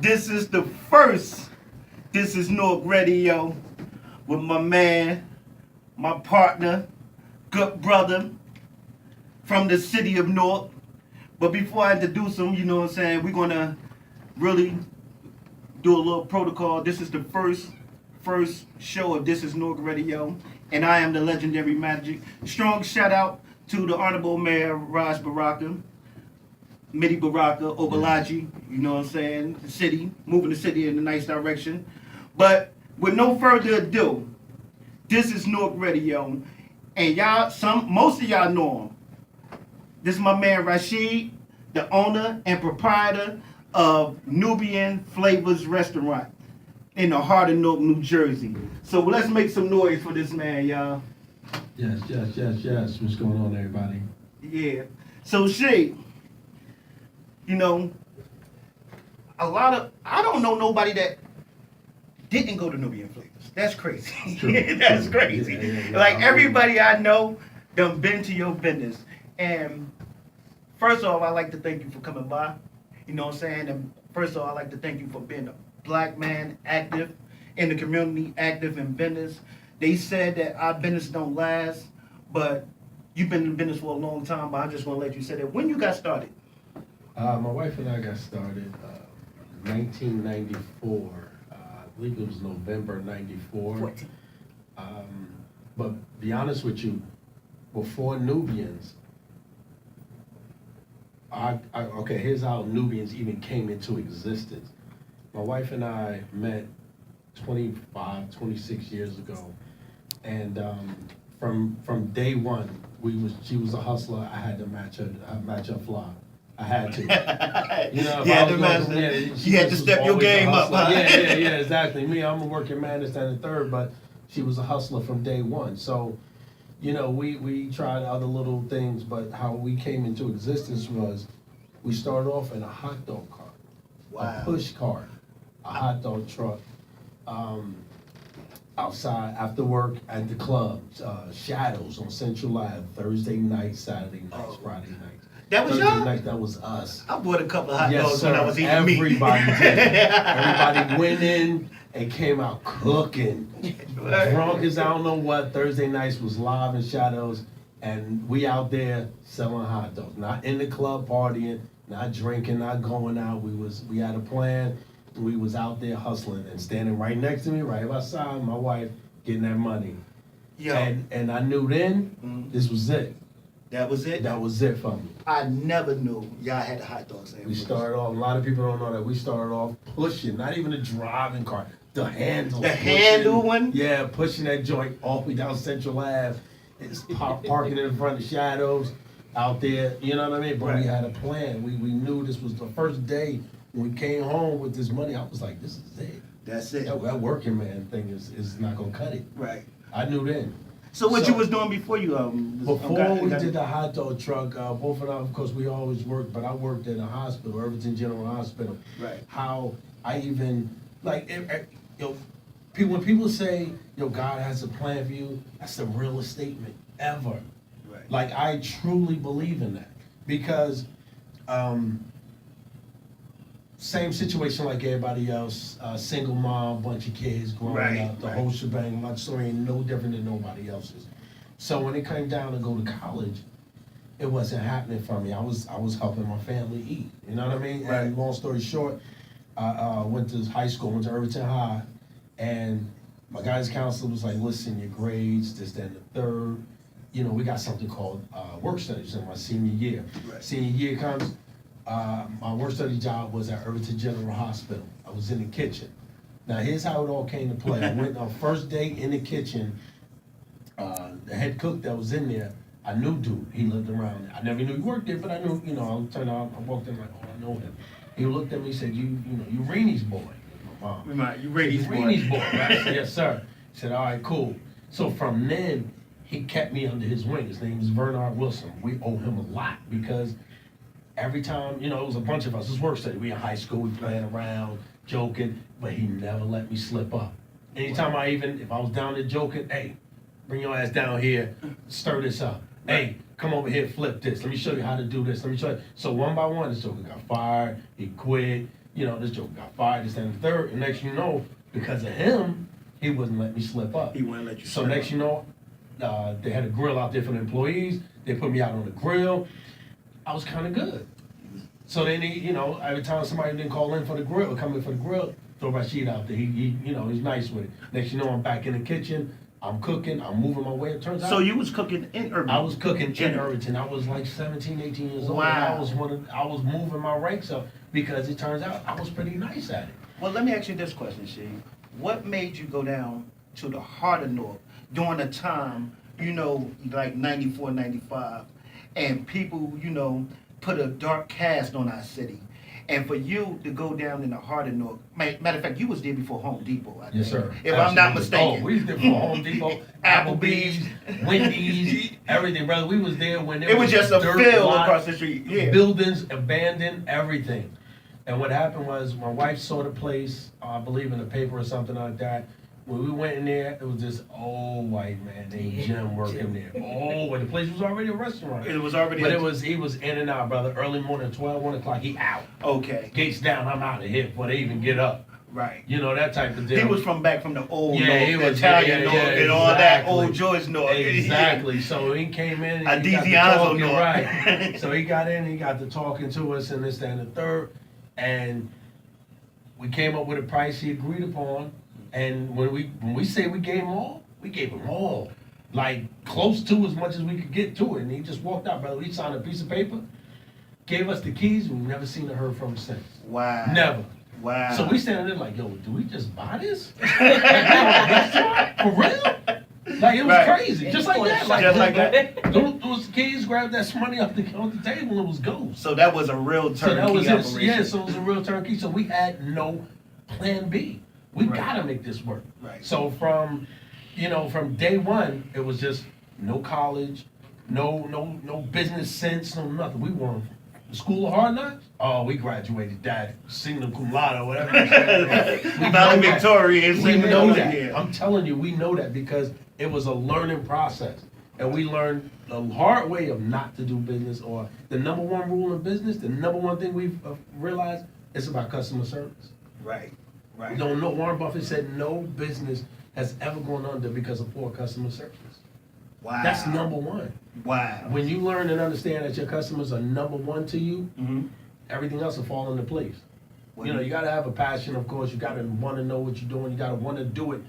This is the first. This is NEWARK Radio with my man, my partner, good brother from the city of Newark. But before I introduce him, you know what I'm saying, we're gonna really do a little protocol. This is the first show of This is NEWARK Radio, and I am the legendary Magic. Strong shout out to the Honorable Mayor Raj Baraka, Midi Baraka, Obalaji, you know what I'm saying, the city, moving the city in a nice direction. But with no further ado, this is NEWARK Radio, and most of y'all know him. This is my man Rashid, the owner and proprietor of Nubian Flavors Restaurant in the heart of Newark, New Jersey. So let's make some noise for this man, y'all. Yes. What's going on, everybody? Yeah. So Shay, you know, I don't know nobody that didn't go to Nubian Flavors. That's crazy. That's crazy. Yeah. Like everybody I know done been to your business. And first off, I'd like to thank you for coming by. You know what I'm saying? And first of all, I'd like to thank you for being a black man, active in the community, active in business. They said that our business don't last, but you've been in business for a long time, but I just want to let you say that. When you got started? My wife and I got started 1994. I believe it was November 94. 14. But be honest with you, before Nubians, okay, here's how Nubians even came into existence. My wife and I met 25, 26 years ago, and from day one, she was a hustler. I had to match her fly. I had to. You know, You had to step your game up. Huh? Yeah, exactly. Me, I'm a working man, this, that, and the third, but she was a hustler from day one. So, you know, we tried other little things, but how we came into existence was we started off in a hot dog cart, a push cart, a hot dog truck, outside after work at the clubs, Shadows on Central Ave, Thursday nights, Saturday nights, Friday nights. That was Thursday y'all? night, that was us. I bought a couple of hot dogs when I was eating Everybody meat. did. Everybody went in and came out cooking. Drunk as I don't know what. Thursday nights was live in Shadows, and we out there selling hot dogs. Not in the club partying, not drinking, not going out. We had a plan. We was out there hustling and standing right next to me, right outside, my wife getting that money. Yo. And I knew then this was it. That was it? That was it for me. I never knew y'all had the hot dogs. We started off, a lot of people don't know that, we started off pushing, not even a driving car, the handle. The pushing, handle one? Yeah, pushing that joint all the way down Central Ave. It's parking in front of Shadows out there, you know what I mean? But we had a plan. We knew this was the first day when we came home with this money. I was like, this is it. That's it. That working man thing is not gonna cut it. Right. I knew then. So what you was doing before you Before we did the hot dog truck, both of them, of course, we always worked, but I worked at a hospital, Irvington General Hospital. Right. How I even, like, when people say, God has a plan for you, that's the realest statement ever. Right. Like, I truly believe in that. Because, same situation like everybody else, single mom, bunch of kids growing up, the whole shebang. My story ain't no different than nobody else's. So when it came down to go to college, it wasn't happening for me. I was helping my family eat. You know what I mean? Right. And long story short, I went to high school, went to Irvington High, and my guidance counselor was like, listen, your grades, this, that, and the third. We got something called work studies in my senior year. Right. Senior year comes, my work study job was at Irvington General Hospital. I was in the kitchen. Now here's how it all came to play. I went on first day in the kitchen. The head cook that was in there, I knew dude. He lived around there. I never knew he worked there, but I knew. I walked in like, oh, I know him. He looked at me, and said, you Rainey's boy. My mom. Right, you Rainey's boy. Rainey's boy. Right? I said, yes, sir. He said, all right, cool. So from then, he kept me under his wing. His name is Bernard Wilson. We owe him a lot because every time, it was a bunch of us. It was work study. We in high school, we playing around, joking, but he never let me slip up. Anytime if I was down there joking, hey, bring your ass down here, stir this up. Hey, come over here, flip this. Let me show you how to do this. Let me show you. So one by one, this joker got fired, he quit, you know, this joke got fired, this, that, and the third. And next you know, because of him, he wouldn't let me slip up. He wouldn't let you So slip next up. you know, they had a grill out there for the employees. They put me out on the grill. I was kind of good. So then he, you know, every time somebody didn't call in for the grill, come in for the grill, throw my sheet out there. He you know, he's nice with it. Next you know, I'm back in the kitchen. I'm cooking. I'm moving my way. It turns out. So you was cooking in Irvington? I was cooking in Irvington. I was like 17, 18 years old. Wow. I was moving my ranks up because it turns out I was pretty nice at it. Well, let me ask you this question, Shee. What made you go down to the heart of North during a time, you know, like 94, 95, and people, you know, put a dark cast on our city? And for you to go down in the heart of North, matter of fact, you was there before Home Depot, I think. Yes, sir. If I'm not mistaken. Oh, we was there for Home Depot, Applebee's, Wendy's, everything, brother. We was there when It was just a dirt field lot, across the street. Yeah. buildings, abandoned, everything. And what happened was my wife saw the place, I believe in the paper or something like that. When we went in there, it was this old white man named Jim working there. Oh, and the place was already a restaurant. It was already. But he was in and out, brother. Early morning, 12, 1 o'clock, he out. Okay. Gates down, I'm out of here before they even get up. Right. You know, that type of deal. He was from back from the old Yeah, North, he the was- Italian yeah, North, yeah, and all that exactly. old George North. Exactly. So he came in and he got to Adiziano talking, North. right. So he got in, he got to talking to us and this, that, and the third. And we came up with a price he agreed upon. And when we say we gave him all, we gave him all. Like close to as much as we could get to it. And he just walked out, brother. He signed a piece of paper, gave us the keys, and we've never seen or heard from him since. Wow. Never. Wow. So we standing there like, yo, do we just buy this? Like, we on a restaurant? For real? Like it was Right. crazy. Just like that. Just like that. Those kids grabbed that money off the table and it was gold. So that was a real So that turnkey was it. operation. Yeah, so it was a real turnkey. So we had no plan B. We Right. gotta make this work. Right. So from day one, it was just no college, no business sense, no nothing. We were the School of Hard Knocks. Oh, we graduated that, singing cum laude or whatever. We know that. Valedictorian, We singing know those, that. yeah. I'm telling you, we know that because it was a learning process. And we learned the hard way of not to do business, or the number one rule in business, the number one thing we've realized, it's about customer service. Right. Right. You don't know, Warren Buffett said no business has ever gone under because of poor customer service. Wow. That's number one. Wow. When you learn and understand that your customers are number one to you, Mm-hmm. everything else will fall into place. Well, You know, you gotta have a passion, of course. You gotta want to know what you're doing. You gotta want to do it.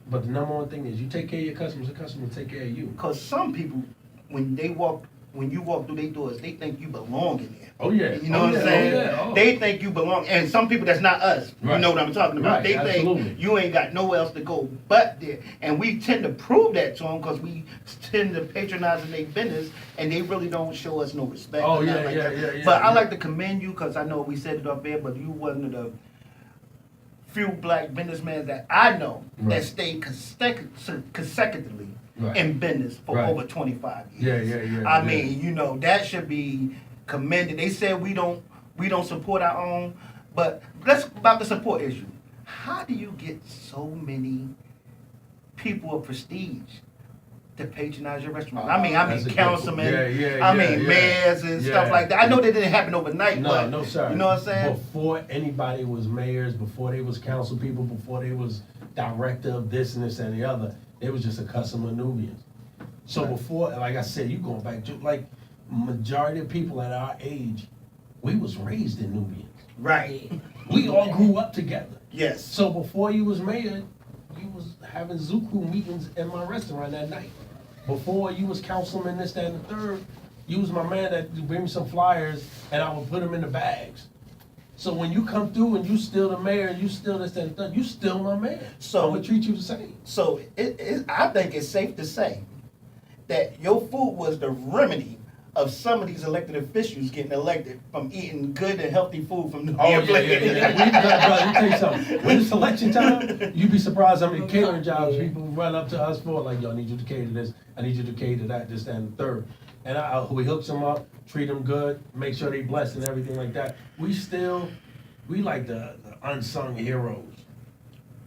But the number one thing is you take care of your customers, the customers take care of you. Because some people, when you walk through their doors, they think you belong in there. Oh yeah. You know Oh, what yeah. I'm saying? Oh, yeah. Oh. They think you belong, and some people that's not us. You Right. know what I'm talking about. Right, They absolutely. think you ain't got nowhere else to go but there, and we tend to prove that to them because we tend to patronize in their business, and they really don't show us no respect. Oh, or nothing yeah, like yeah, that. yeah, But yeah. I like to commend you because I know we said it up there, but you one of the few black businessmen that I know Right. that stayed consecutively Right. in business for Right. over 25 Yeah, years. yeah, yeah. I yeah. mean, you know, that should be commended. They said we don't support our own, but let's about the support issue. How do you get so many people of prestige to patronize your restaurant? I mean That's a good councilmen, point. Yeah, I yeah, mean yeah. mayors and stuff Yeah. like that. I know that didn't happen overnight, No, but no, sir. you know what I'm saying? Before anybody was mayors, before they was council people, before they was director of this and this and the other, they was just a customer Nubians. So Right. before, like I said, you going back to like majority of people at our age, we was raised in Nubians. Right. We all grew up together. Yes. So before you was mayor, you was having Zuku meetings in my restaurant that night. Before you was councilman, this, that, and the third, you was my man that would bring me some flyers and I would put them in the bags. So when you come through and you still the mayor and you still this, that, and the third, you still my man. So- I'm gonna treat you the same. So I think it's safe to say that your food was the remedy of some of these elected officials getting elected from eating good and healthy food from the Oh yeah, yeah, yeah. We, brother, let me tell you something. When it's election time, you'd be surprised how many catering jobs people run up to us for. Like, yo, I need you to cater this. I need you to cater that, this, that, and the third. And we hook them up, treat them good, make sure they blessed and everything like that. We like the unsung heroes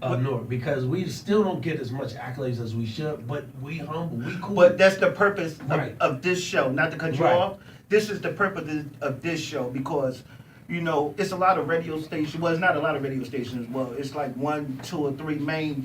of Newark because we still don't get as much accolades as we should, but we humble, we cool. But that's the purpose Right. of this show, not to cut you Right. off. This is the purpose of this show because, you know, it's a lot of radio stations. Well, it's not a lot of radio stations. Well, it's like 1, 2, or 3 main